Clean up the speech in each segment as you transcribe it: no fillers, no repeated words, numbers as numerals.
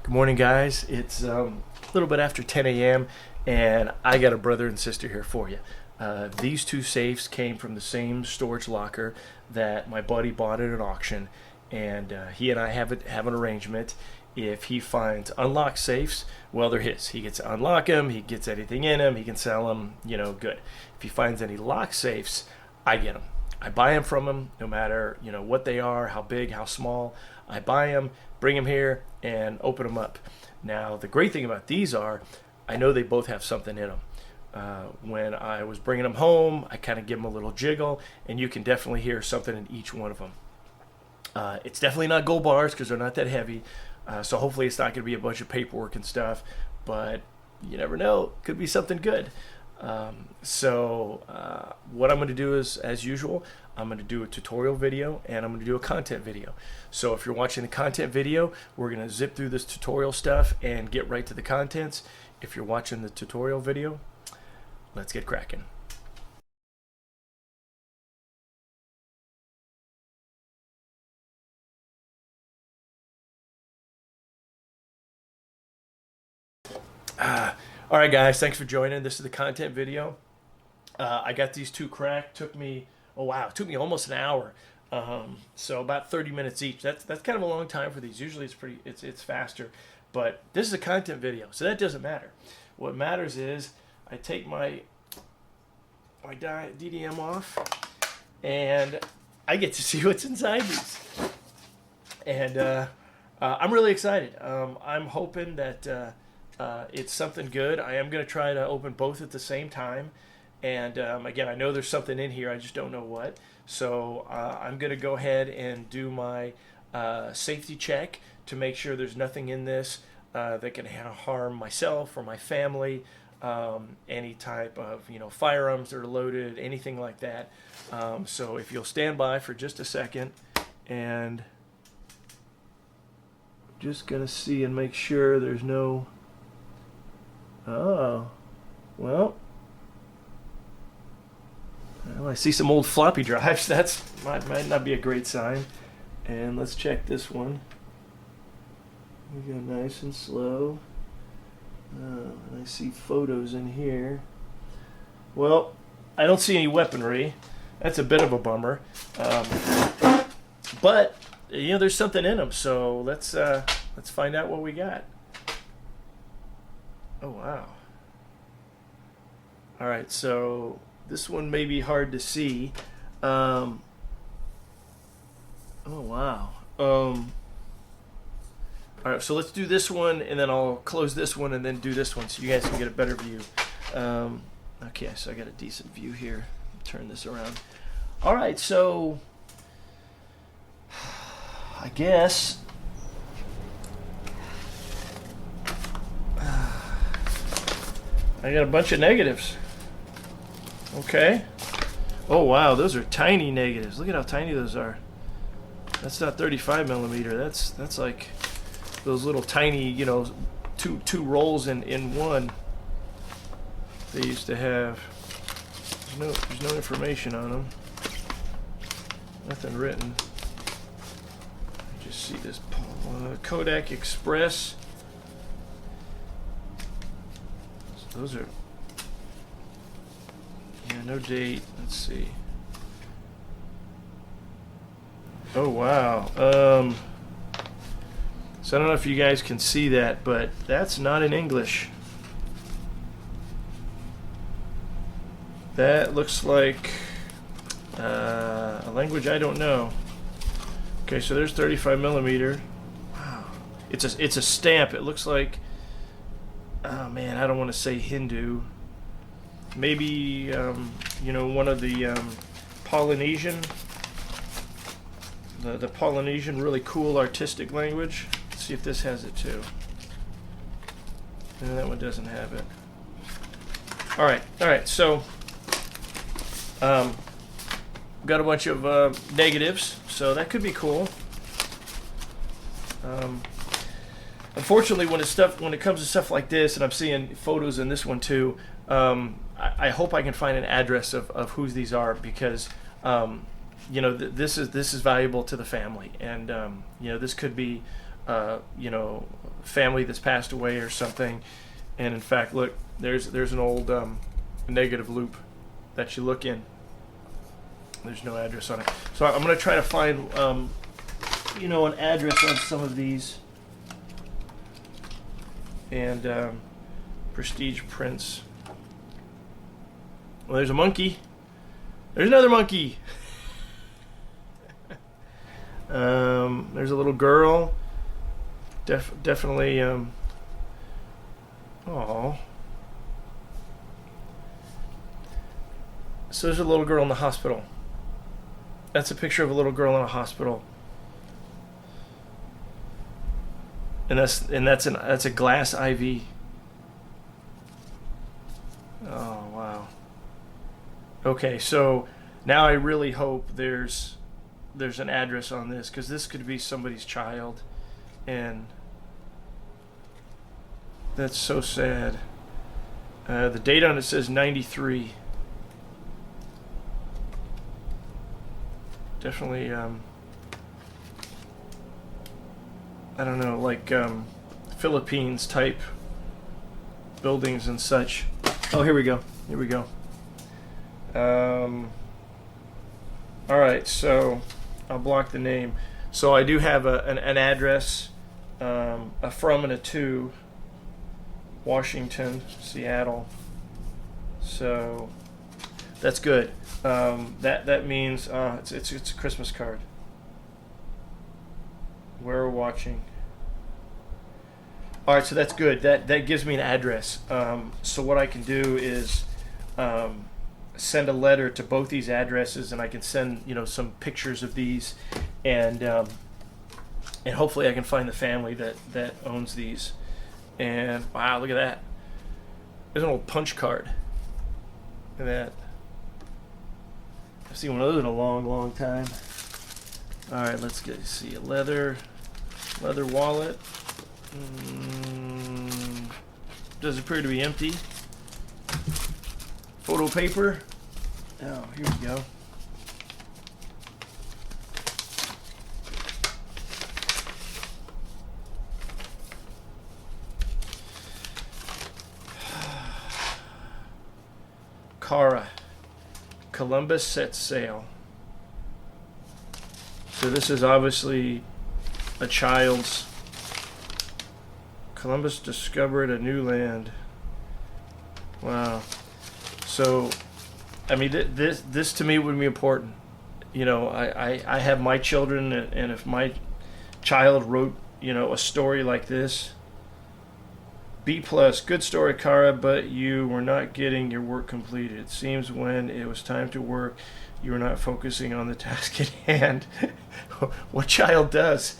Good morning, guys. It's a little bit after 10 a.m. and I got a brother and sister here for you. These two safes came from the same storage locker that my buddy bought at an auction, and he and I have an arrangement. If he finds unlocked safes, well, they're his. He gets to unlock them. He gets anything in them. He can sell them. Good. If he finds any locked safes, I get them. I buy them from him, no matter what they are, how big, how small. I buy them, bring them here, and open them up. Now, the great thing about these are, I know they both have something in them. When I was bringing them home, I kind of give them a little jiggle, and you can definitely hear something in each one of them. It's definitely not gold bars because they're not that heavy, so hopefully it's not going to be a bunch of paperwork and stuff, but you never know. Could be something good. What I'm going to do is, as usual, I'm going to do a tutorial video and I'm going to do a content video. So if you're watching the content video, we're going to zip through this tutorial stuff and get right to the contents. If you're watching the tutorial video, let's get cracking. All right, guys, thanks for joining. This is the content video. I got these two cracked. Took me almost an hour. So about 30 minutes each. That's kind of a long time for these. Usually it's faster, but this is a content video, so that doesn't matter. What matters is I take my DDM off, and I get to see what's inside these. And I'm really excited. I'm hoping that it's something good. I am going to try to open both at the same time. And again, I know there's something in here. I just don't know what. So I'm going to go ahead and do my safety check to make sure there's nothing in this that can harm myself or my family. Any type of firearms that are loaded, anything like that. So if you'll stand by for just a second, and just going to see and make sure there's no... Oh, well, I see some old floppy drives. That's might not be a great sign. And let's check this one. We go nice and slow. I see photos in here. Well, I don't see any weaponry. That's a bit of a bummer. But there's something in them. So let's find out what we got. Oh, wow. All right, so this one may be hard to see. Oh, wow. All right, so let's do this one, and then I'll close this one and then do this one so you guys can get a better view. Okay, so I got a decent view here. Turn this around. All right, so I guess... I got a bunch of negatives. Okay. Oh wow, those are tiny negatives. Look at how tiny those are. That's not 35 millimeter. That's like those little tiny, two rolls in one. They used to have. There's no information on them. Nothing written. Just see this Kodak Express. Those are, no date. Let's see. Oh wow. So I don't know if you guys can see that, but that's not in English. That looks like a language I don't know. Okay, so there's 35 millimeter. Wow. It's a stamp. It looks like. Oh man, I don't want to say Hindu. Maybe one of the Polynesian, the Polynesian really cool artistic language. Let's see if this has it too. No, that one doesn't have it. All right. So got a bunch of negatives, so that could be cool. Unfortunately, when it comes to stuff like this, and I'm seeing photos in this one too, I hope I can find an address of whose these are, because this is valuable to the family, and this could be family that's passed away or something. And in fact, look, there's an old negative loop that you look in. There's no address on it. So I'm going to try to find, an address on some of these. And Prestige Prints. Well, there's a monkey. There's another monkey. There's a little girl. Definitely. Oh. So there's a little girl in the hospital. That's a picture of a little girl in a hospital. And that's a glass IV. Oh wow. Okay, so now I really hope there's an address on this, because this could be somebody's child, and that's so sad. The date on it says 93. Definitely, I don't know, like Philippines type buildings and such. Oh, here we go. Here we go. All right, so I'll block the name. So I do have an address, a from and a to, Washington, Seattle. So that's good. That means it's a Christmas card. We're watching. All right, so that's good. That gives me an address. So what I can do is send a letter to both these addresses, and I can send some pictures of these, and hopefully I can find the family that owns these. And wow, look at that! There's an old punch card. Look at that. I've seen one of those in a long time. All right, let's see a leather wallet. Does appear to be empty. Photo paper. Oh, here we go. Cara, Columbus sets sail. So this is obviously a child's. Columbus discovered a new land. Wow. So, I mean, this to me would be important. I have my children, and if my child wrote, a story like this, B+, good story, Cara, but you were not getting your work completed. It seems when it was time to work, you were not focusing on the task at hand. What child does?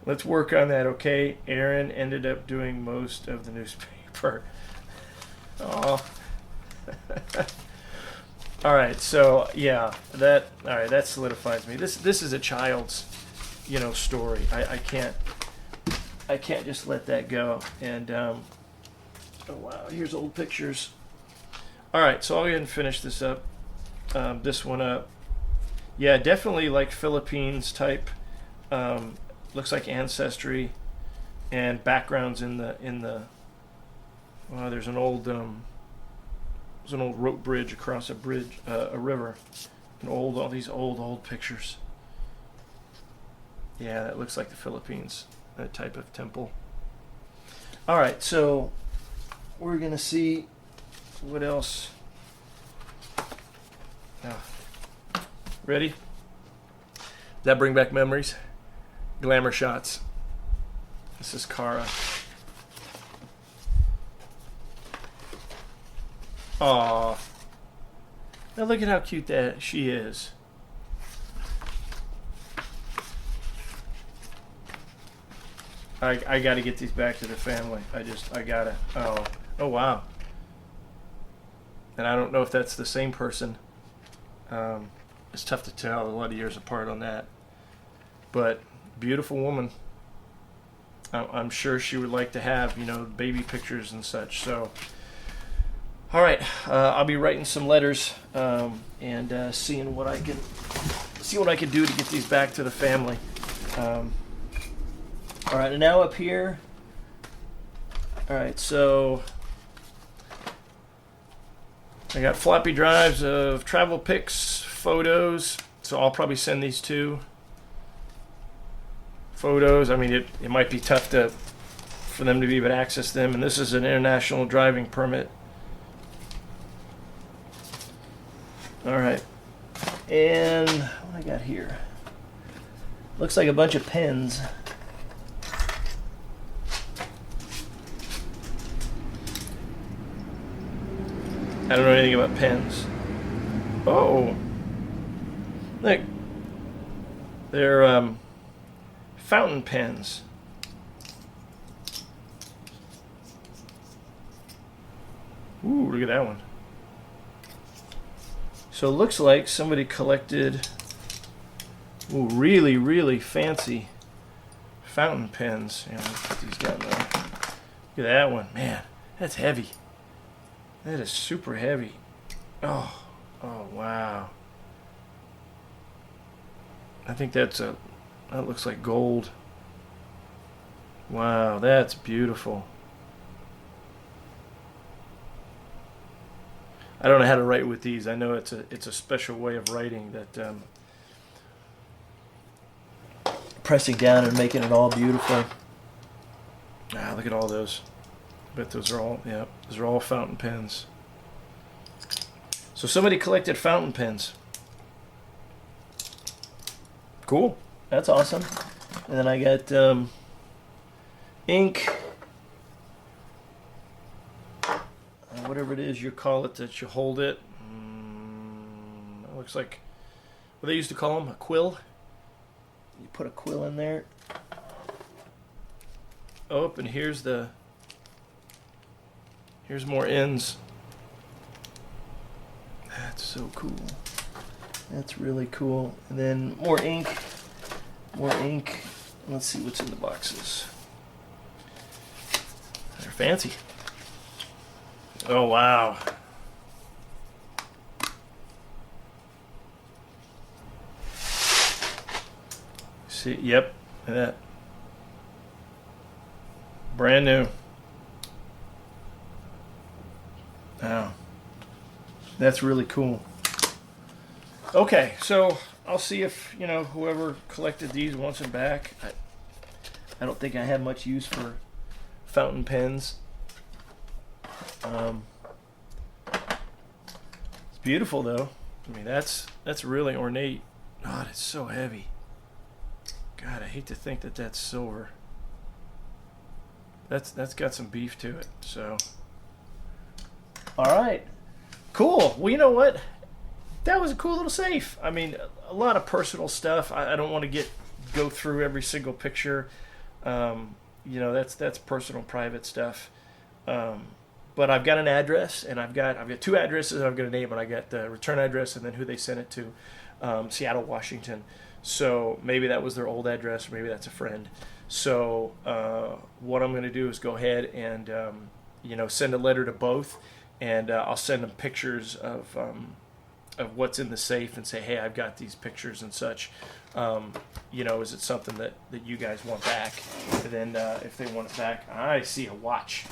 Let's work on that, okay? Aaron ended up doing most of the newspaper. Oh. All right, so yeah, that solidifies me. This is a child's, story. I can't just let that go. And oh wow, here's old pictures. All right, so I'll go ahead and finish this up. This one up. Yeah, definitely like Philippines type. Looks like ancestry and backgrounds in the. Wow, there's an old rope bridge across a river. All these old pictures. Yeah, that looks like the Philippines, that type of temple. All right, so we're gonna see what else. Ready? Does that bring back memories? Glamour shots. This is Cara. Aw. Now look at how cute that she is. I gotta get these back to the family. I gotta. Oh wow. And I don't know if that's the same person. It's tough to tell, a lot of years apart on that. But beautiful woman. I'm sure she would like to have, baby pictures and such. So, all right, I'll be writing some letters and seeing what I can do to get these back to the family. All right, and now up here. All right, so I got floppy drives of travel pics, photos. So I'll probably send these two photos. I mean, it might be tough for them to be able to access them. And this is an international driving permit. All right, and what I got here? Looks like a bunch of pens. I don't know anything about pens. Oh, look, they're fountain pens. Ooh, look at that one. So it looks like somebody collected ooh, really, really fancy fountain pens. Yeah, let's put these down there. Look at that one. Man, that's heavy. That is super heavy. Oh wow. I think that looks like gold. Wow, that's beautiful. I don't know how to write with these. I know it's a special way of writing that pressing down and making it all beautiful. Ah, look at all those. I bet those are all, yeah, those are all fountain pens. So somebody collected fountain pens. Cool. That's awesome. And then I got ink. Whatever it is you call it that you hold it. It looks like what they used to call them, a quill. You put a quill in there. Oh, and here's more ends. That's so cool. That's really cool. And then more ink. More ink. Let's see what's in the boxes. They're fancy. Oh, wow. See, yep, look at that. Brand new. Wow. That's really cool. Okay, so I'll see if, whoever collected these wants them back. I don't think I have much use for fountain pens. It's beautiful though. I mean, that's really ornate. God, it's so heavy. God, I hate to think that that's silver. That's got some beef to it. So, all right, cool. Well, you know what? That was a cool little safe. I mean, a lot of personal stuff. I don't want to go through every single picture. That's personal, private stuff. But I've got an address, and I've got two addresses I'm going to name it. I got the return address and then who they sent it to, Seattle, Washington. So maybe that was their old address, or maybe that's a friend. So what I'm going to do is go ahead and send a letter to both, and I'll send them pictures of what's in the safe and say, hey, I've got these pictures and such. Is it something that you guys want back? And then if they want it back, I see a watch.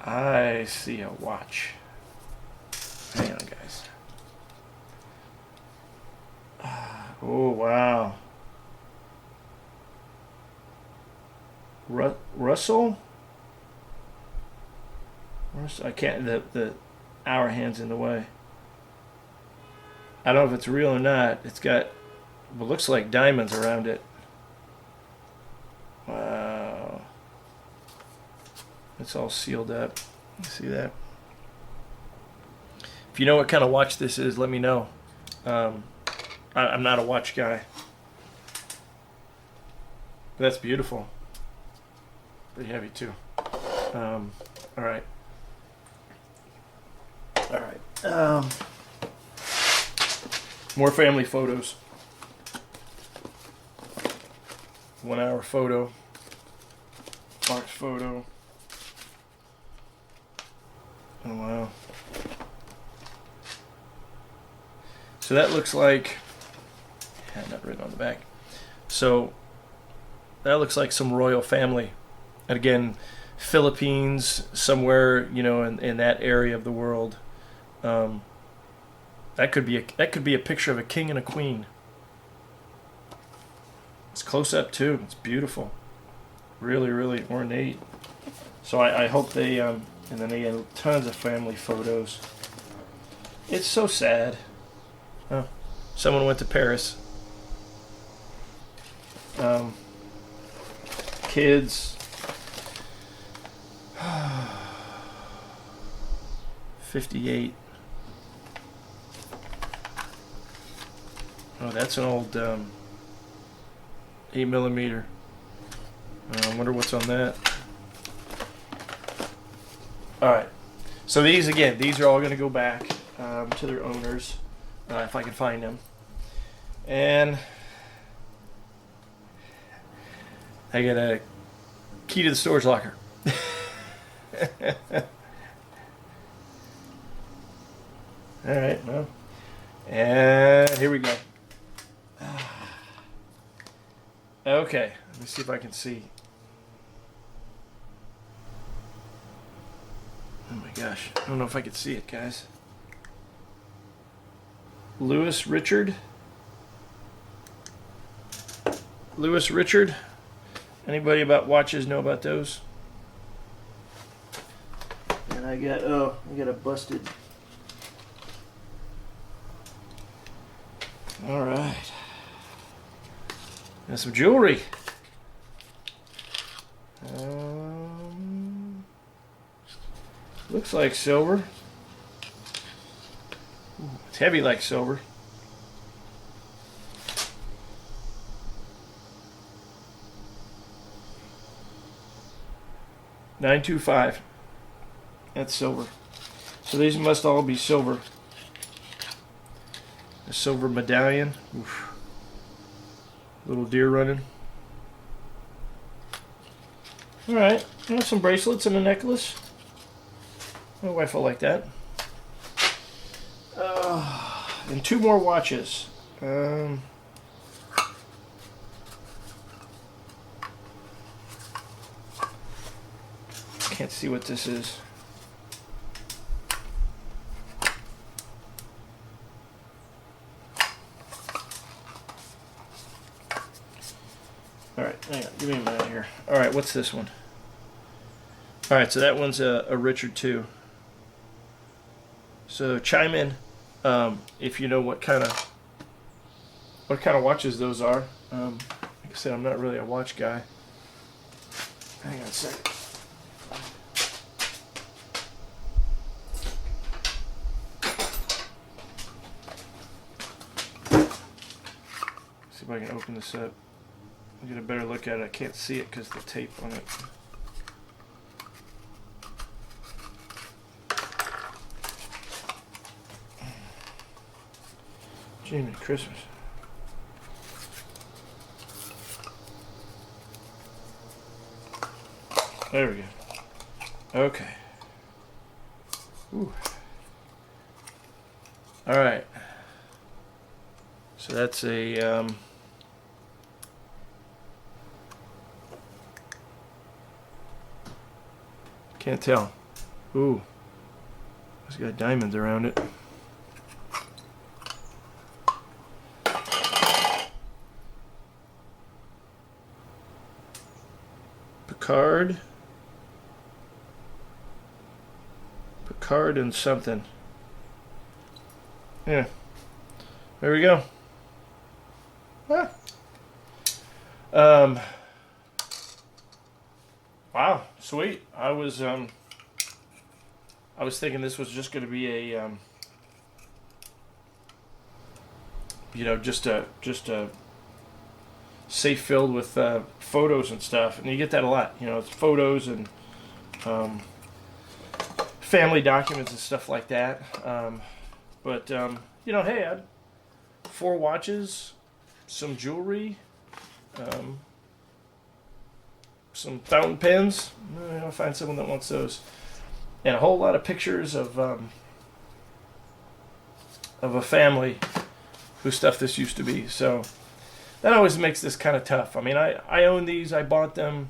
I see a watch. Hang on, guys. Oh, wow. Russell? I can't, the hour hand's in the way. I don't know if it's real or not. It's got what looks like diamonds around it. Wow. It's all sealed up. You see that? If you know what kind of watch this is, let me know. I'm not a watch guy. But that's beautiful. Pretty heavy too. All right. All right. More family photos. 1 hour photo. Box photo. Oh, wow. So that looks like, not written on the back. So that looks like some royal family. And again, Philippines, somewhere, you know, in that area of the world. That could be a picture of a king and a queen. It's close up too. It's beautiful. Really, really ornate. So I hope they and then they get tons of family photos. It's so sad. Oh, someone went to Paris. Kids. 58. Oh, that's an old 8mm. I wonder what's on that. Alright. So these are all going to go back to their owners if I can find them. And I got a key to the storage locker. Alright, well. And here we go. Okay, let me see if I can see. Oh my gosh, I don't know if I can see it, guys. Lewis Richard. Anybody about watches know about those? And I got a busted. All right. And some jewelry. Looks like silver. Ooh, it's heavy like silver. $925. That's silver. So these must all be silver. A silver medallion. Oof. Little deer running. Alright, some bracelets and a necklace. My wife will like that. And 2 more watches. Can't see what this is. Alright, hang on, give me a minute here. Alright, what's this one? Alright, so that one's a Richard II. So chime in if you know what kind of watches those are. Like I said, I'm not really a watch guy. Hang on a second. See if I can open this up. I'll get a better look at it. I can't see it because of the tape on it. Jiminy Christmas. There we go. Okay. Ooh. All right. So that's a can't tell. Ooh. It's got diamonds around it. Picard and something. Yeah. There we go. Huh. Wow, sweet. I was thinking this was just going to be a just a safe filled with photos and stuff, and you get that a lot. You know, it's photos and family documents and stuff like that. But hey, I had 4 watches, some jewelry, some fountain pens. I'll find someone that wants those, and a whole lot of pictures of a family whose stuff this used to be. So that always makes this kind of tough. I mean, I own these. I bought them.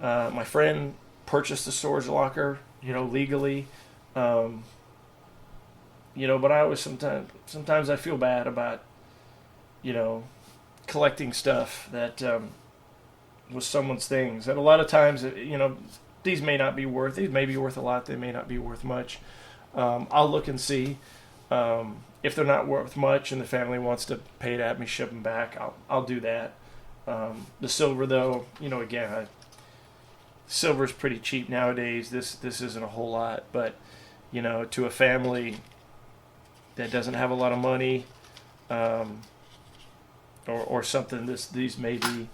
My friend purchased the storage locker, legally. But I always sometimes I feel bad about, collecting stuff that was someone's things. And a lot of times, these may not be worth. These may be worth a lot. They may not be worth much. I'll look and see. If they're not worth much and the family wants to pay to have me ship them back, I'll do that. The silver, though, again, silver's pretty cheap nowadays. This isn't a whole lot, but to a family that doesn't have a lot of money, or something, these may be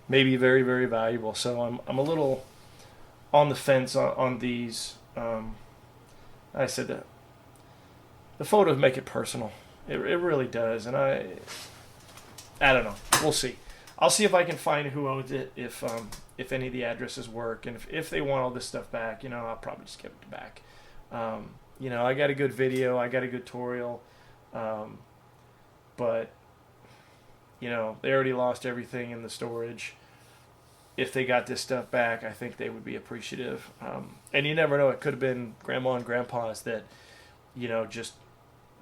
very, very valuable. So I'm a little on the fence on these. I said that the photos make it personal. It really does, and I don't know. We'll see. I'll see if I can find who owns it, if any of the addresses work, and if they want all this stuff back, I'll probably just give it back. I got a good video, I got a good tutorial, but they already lost everything in the storage. If they got this stuff back, I think they would be appreciative. And you never know; it could have been grandma and grandpa's that just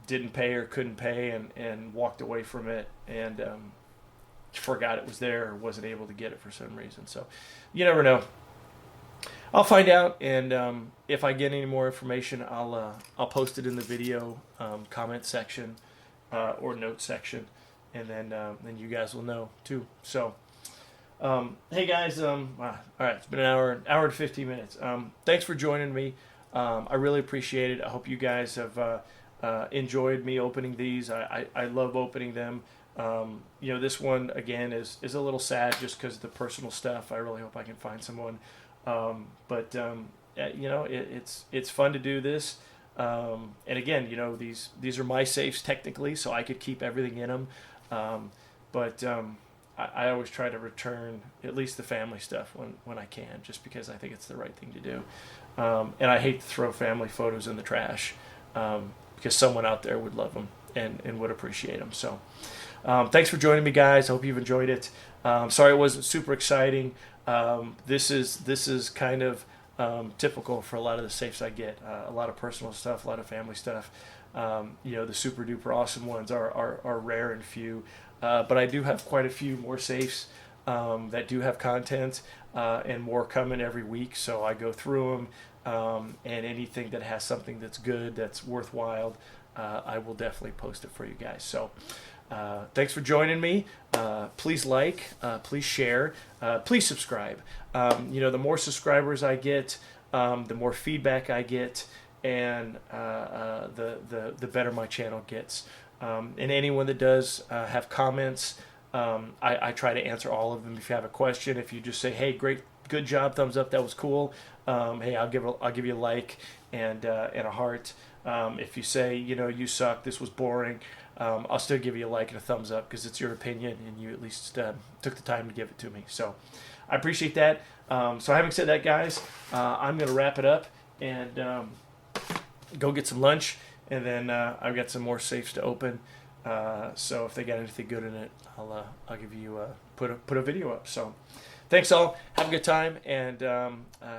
didn't pay or couldn't pay and walked away from it and forgot it was there or wasn't able to get it for some reason. So you never know. I'll find out, and if I get any more information, I'll post it in the video comment section or note section, and then you guys will know too. So hey guys, all right, it's been an hour and 15 minutes. Thanks for joining me. I really appreciate it. I hope you guys have enjoyed me opening these. I love opening them. This one again is a little sad just because of the personal stuff. I really hope I can find someone. But it's fun to do this. And again, these are my safes technically, so I could keep everything in them. But I always try to return at least the family stuff when I can, just because I think it's the right thing to do. And I hate to throw family photos in the trash, because someone out there would love them and would appreciate them. So thanks for joining me, guys. I hope you've enjoyed it. Sorry it wasn't super exciting. This is kind of typical for a lot of the safes I get. A lot of personal stuff, a lot of family stuff. The super duper awesome ones are rare and few. But I do have quite a few more safes that do have content, and more coming every week. So I go through them, and anything that has something that's good, that's worthwhile, I will definitely post it for you guys. So thanks for joining me. Please like, please share, please subscribe. The more subscribers I get, the more feedback I get, and the better my channel gets. And anyone that does have comments, I try to answer all of them. If you have a question, if you just say, "Hey, good job, thumbs up, that was cool," hey, I'll give you a like and a heart. If you say, you suck, this was boring, I'll still give you a like and a thumbs up, because it's your opinion and you at least took the time to give it to me. So I appreciate that. So having said that, guys, I'm going to wrap it up and go get some lunch. And then I've got some more safes to open. So if they got anything good in it, I'll give you put a video up. So thanks all. Have a good time, and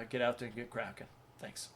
get out there and get cracking. Thanks.